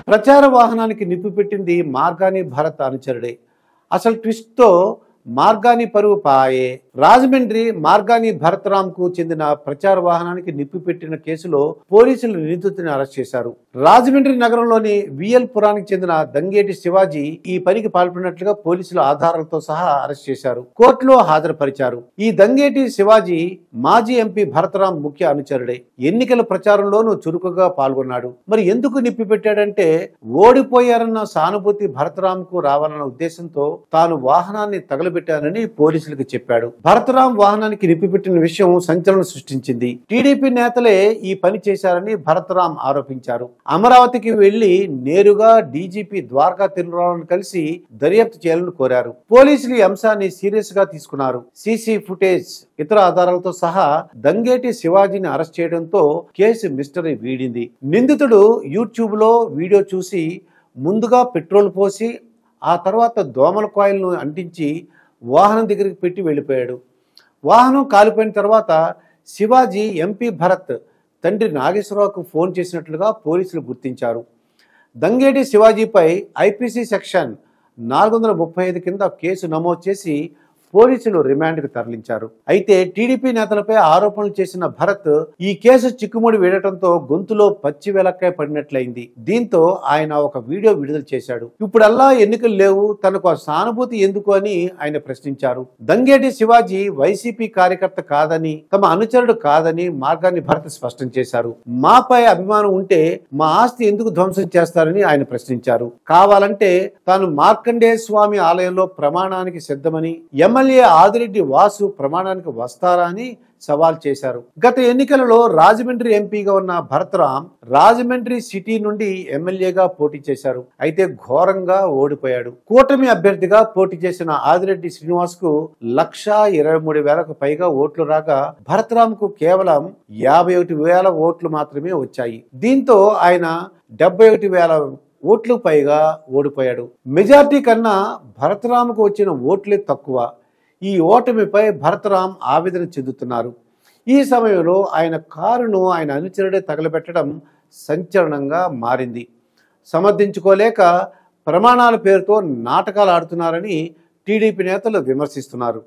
ప్రచార వాహనానికి నిప్పు పెట్టింది మార్గాని భరత్ అనుచరుడే. అసలు ట్విస్ట్తో మార్గాని పరువు పాయే. రాజమండ్రి మార్గాని భరత్రాంకు చెందిన ప్రచార వాహనానికి నిప్పు పెట్టిన కేసులో పోలీసులు నిందితుడిని అరెస్ట్ చేశారు. రాజమండ్రి నగరంలోని విఎల్ పురానికి చెందిన దంగేటి శివాజీ ఈ పనికి పాల్పడినట్లుగా పోలీసులు ఆధారాలతో సహా అరెస్ట్ చేశారు. కోర్టులో హాజరుపరిచారు. ఈ దంగేటి శివాజీ మాజీ ఎంపీ భరతరాం ముఖ్య అనుచరుడే. ఎన్నికల ప్రచారంలోనూ చురుకుగా పాల్గొన్నాడు. మరి ఎందుకు నిప్పు పెట్టాడంటే ఓడిపోయారన్న సానుభూతి భరతరాంకు రావాలన్న ఉద్దేశంతో తాను వాహనాన్ని తగలబెట్టానని పోలీసులకు చెప్పాడు. భరతరాం వాహనానికి నిప్పు పెట్టిన విషయం సంచలనం సృష్టించింది. టీడీపీ నేతలే ఈ పని చేశారని భరతరాం ఆరోపించారు. అమరావతికి వెళ్లి నేరుగా డీజీపీ ద్వారకా తిరుమలను కలిసి దర్యాప్తు చేయాలని కోరారు. పోలీసులు ఈ అంశాన్ని సీరియస్ గా తీసుకున్నారు. సీసీ ఫుటేజ్, ఇతర ఆధారాలతో సహా దంగేటి శివాజీని అరెస్ట్ చేయడంతో కేసు మిస్టరీ వీడింది. నిందితుడు యూట్యూబ్ లో వీడియో చూసి ముందుగా పెట్రోల్ పోసి ఆ తర్వాత దోమల కాయిల్ను అంటించి వాహనం దగ్గరికి పెట్టి వెళ్ళిపోయాడు. వాహనం కాలిపోయిన తర్వాత శివాజీ ఎంపీ భరత్ తండ్రి నాగేశ్వరరావుకు ఫోన్ చేసినట్లుగా పోలీసులు గుర్తించారు. దంగేటి శివాజీపై ఐపీసీ సెక్షన్ 435 కింద కేసు నమోదు చేసి పోలీసులు రిమాండ్కు తరలించారు. అయితే టీడీపీ నేతలపై ఆరోపణలు చేసిన భరత్ ఈ కేసు చిక్కుముడి వేయడంతో గొంతులో పచ్చి వెలక్కాయ పడినట్లయింది. దీంతో ఆయన ఒక వీడియో విడుదల చేశాడు. ఇప్పుడల్లా ఎన్నికలు లేవు, తనకు ఆ సానుభూతి ఎందుకు అని ఆయన ప్రశ్నించారు. దంగేటి శివాజీ వైసీపీ కార్యకర్త కాదని, తమ అనుచరుడు కాదని మార్గాన్ని భరత్ స్పష్టం చేశారు. మాపై అభిమానం ఉంటే మా ఆస్తి ఎందుకు ధ్వంసం చేస్తారని ఆయన ప్రశ్నించారు. కావాలంటే తాను మార్కండేయ స్వామి ఆలయంలో ప్రమాణానికి సిద్ధమని, ఎమ్మెల్యే ఆదిరెడ్డి వాసు ప్రమాణానికి వస్తారా అని సవాల్ చేశారు. గత ఎన్నికలలో రాజమండ్రి ఎంపీగా ఉన్న భరతరాం రాజమండ్రి సిటీ నుండి ఎమ్మెల్యేగా పోటీ చేశారు. అయితే ఘోరంగా ఓడిపోయాడు. కూటమి అభ్యర్థిగా పోటీ చేసిన ఆదిరెడ్డి శ్రీనివాస్ కు 1,23,000కు పైగా ఓట్లు రాగా భరతరాంకు కేవలం 51,000 ఓట్లు మాత్రమే వచ్చాయి. దీంతో ఆయన 71,000 ఓట్లు పైగా ఓడిపోయాడు. మెజార్టీ కన్నా భరతరాంకు వచ్చిన ఓట్లే తక్కువ. ఈ ఓటమిపై భరతరాం ఆవేదన చెందుతున్నారు. ఈ సమయంలో ఆయన కారును ఆయన అనుచరుడే తగలబెట్టడం సంచలనంగా మారింది. సమర్థించుకోలేక ప్రమాణాల పేరుతో నాటకాలు ఆడుతున్నారని టీడీపీ నేతలు విమర్శిస్తున్నారు.